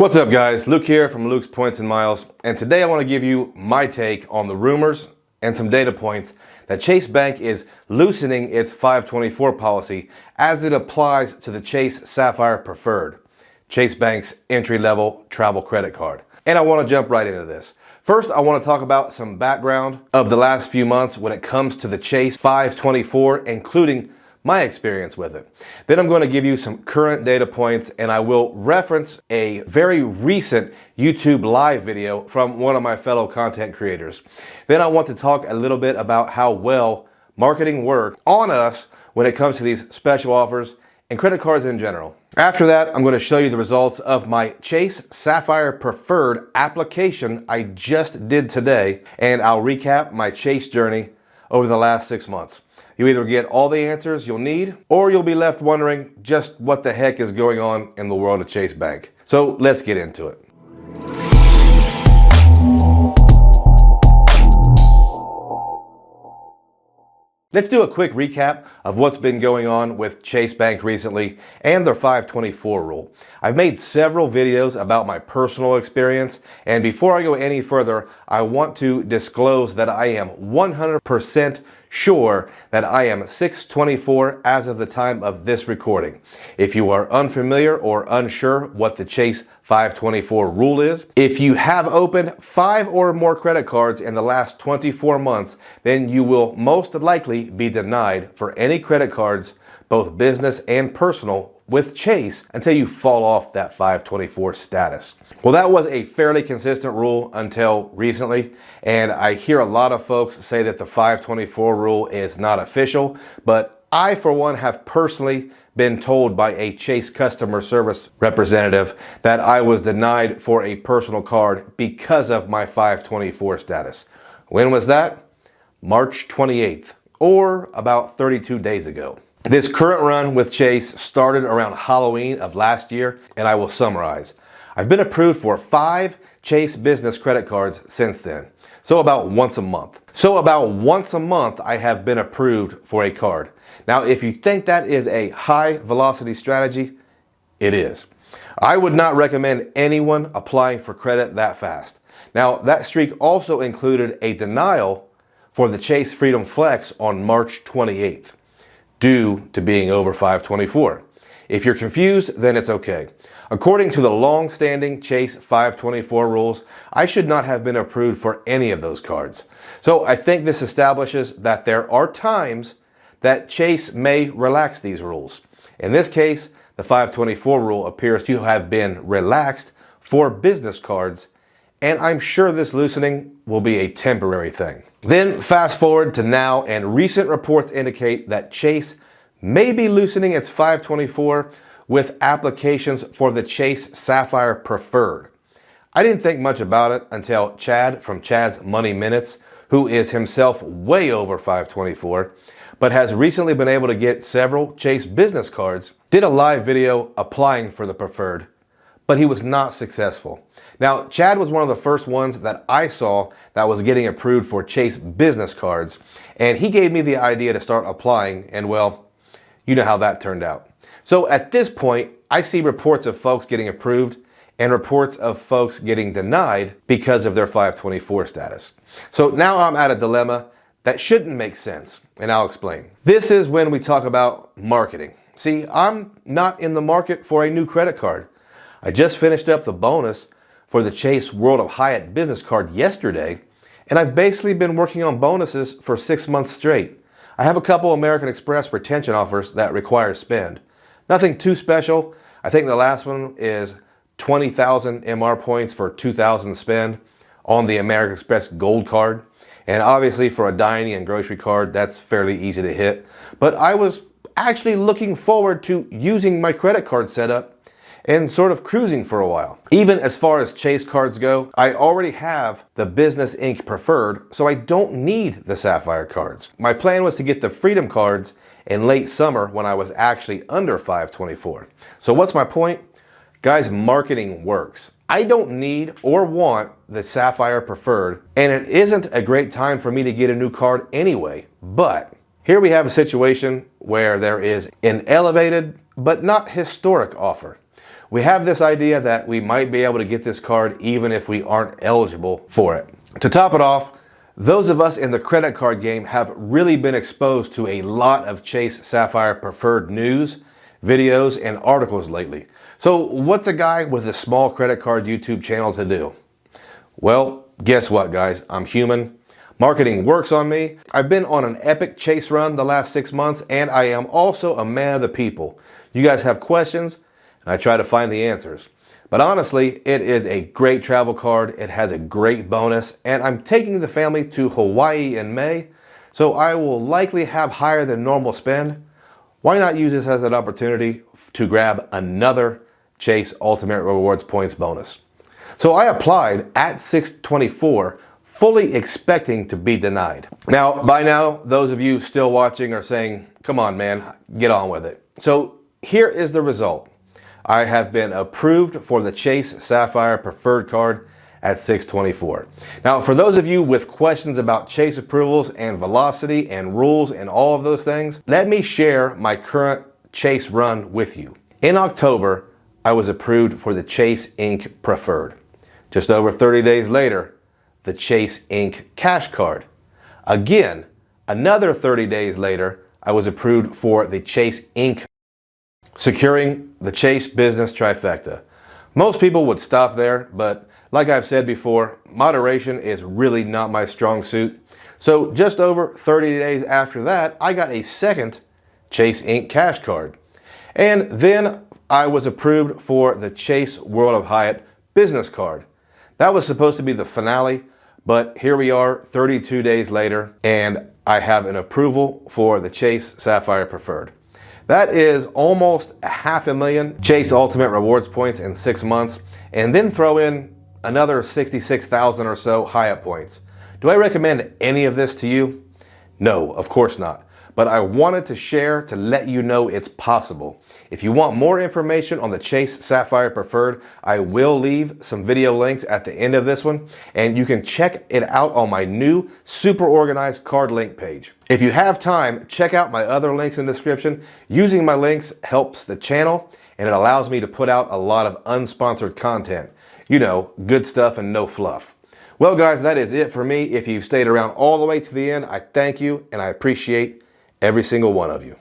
What's up guys, Luke here from Luke's Points and Miles, and today I want to give you my take on the rumors and some data points that Chase Bank is loosening its 524 policy as it applies to the Chase Sapphire Preferred, Chase Bank's entry-level travel credit card. And I want to jump right into this. First, I want to talk about some background of the last few months when it comes to the Chase 524, including my experience with it. Then I'm going to give you some current data points, and I will reference a very recent YouTube live video from one of my fellow content creators. Then I want to talk a little bit about how well marketing works on us when it comes to these special offers and credit cards in general. After that, I'm going to show you the results of my Chase Sapphire Preferred application I just did today, and I'll recap my Chase journey over the last 6 months. You either get all the answers you'll need, or you'll be left wondering just what the heck is going on in the world of Chase Bank. So let's get into it. Let's do a quick recap of what's been going on with Chase Bank recently and their 524 rule. I've made several videos about my personal experience, and before I go any further, I want to disclose that I am 100% sure that I am 624 as of the time of this recording. If you are unfamiliar or unsure what the Chase 524 rule is, if you have opened 5 or more credit cards in the last 24 months, then you will most likely be denied for any credit cards, both business and personal, with Chase until you fall off that 524 status. Well, that was a fairly consistent rule until recently, and I hear a lot of folks say that the 524 rule is not official, but I, for one, have personally been told by a Chase customer service representative that I was denied for a personal card because of my 524 status. When was that? March 28th, or about 32 days ago. This current run with Chase started around Halloween of last year, and I will summarize. I've been approved for 5 Chase business credit cards since then. So about once a month. I have been approved for a card. Now, if you think that is a high velocity strategy, it is. I would not recommend anyone applying for credit that fast. Now, that streak also included a denial for the Chase Freedom Flex on March 28th. Due to being over 524. If you're confused, then it's okay. According to the long-standing Chase 524 rules, I should not have been approved for any of those cards. So I think this establishes that there are times that Chase may relax these rules. In this case, the 524 rule appears to have been relaxed for business cards, and I'm sure this loosening will be a temporary thing. Then fast forward to now, and recent reports indicate that Chase may be loosening its 524 with applications for the Chase Sapphire Preferred. I didn't think much about it until Chad from Chad's Money Minutes, who is himself way over 524, but has recently been able to get several Chase business cards, did a live video applying for the Preferred, but he was not successful. Now, Chad was one of the first ones that I saw that was getting approved for Chase business cards, and he gave me the idea to start applying, and well, you know how that turned out. So at this point, I see reports of folks getting approved and reports of folks getting denied because of their 524 status. So now I'm at a dilemma that shouldn't make sense, and I'll explain. This is when we talk about marketing. See, I'm not in the market for a new credit card. I just finished up the bonus for the Chase World of Hyatt business card yesterday, and I've basically been working on bonuses for 6 months straight. I have a couple American Express retention offers that require spend. Nothing too special. I think the last one is 20,000 MR points for 2,000 spend on the American Express Gold card. And obviously for a dining and grocery card, that's fairly easy to hit. But I was actually looking forward to using my credit card setup and sort of cruising for a while. Even as far as Chase cards go, I already have the Business Inc. Preferred, so I don't need the Sapphire cards. My plan was to get the Freedom cards in late summer when I was actually under 524. So what's my point? Guys, marketing works. I don't need or want the Sapphire Preferred, and it isn't a great time for me to get a new card anyway, but here we have a situation where there is an elevated but not historic offer. we have this idea that we might be able to get this card even if we aren't eligible for it. To top it off, those of us in the credit card game have really been exposed to a lot of Chase Sapphire preferred news, videos, and articles lately. So what's a guy with a small credit card YouTube channel to do? Well, guess what, guys? I'm human. Marketing works on me. I've been on an epic Chase run the last 6 months, and I am also a man of the people. You guys have questions, and I try to find the answers. But honestly, it is a great travel card. It has a great bonus, and I'm taking the family to Hawaii in May, so I will likely have higher than normal spend. Why not use this as an opportunity to grab another Chase Ultimate Rewards points bonus? So I applied at 6/24, fully expecting to be denied. Now, by now, those of you still watching are saying, come on, man, get on with it. So here is the result. I have been approved for the Chase Sapphire Preferred card at 6/24. Now, for those of you with questions about Chase approvals and velocity and rules and all of those things, let me share my current Chase run with you. In October, I was approved for the Chase Inc. Preferred. Just over 30 days later, the Chase Inc. Cash card. Again, another 30 days later, I was approved for the Chase Inc. Securing the Chase Business Trifecta. Most people would stop there, but like I've said before, moderation is really not my strong suit. So just over 30 days after that, I got a second Chase Inc. Cash card. And then I was approved for the Chase World of Hyatt Business card. That was supposed to be the finale, but here we are 32 days later, and I have an approval for the Chase Sapphire Preferred. That is almost 500,000 Chase Ultimate Rewards points in 6 months, and then throw in another 66,000 or so Hyatt points. Do I recommend any of this to you? No, of course not. But I wanted to share to let you know it's possible. If you want more information on the Chase Sapphire Preferred, I will leave some video links at the end of this one, and you can check it out on my new super organized card link page. If you have time, check out my other links in the description. Using my links helps the channel, and it allows me to put out a lot of unsponsored content. You know, good stuff and no fluff. Well, guys, that is it for me. If you've stayed around all the way to the end, I thank you and I appreciate every single one of you.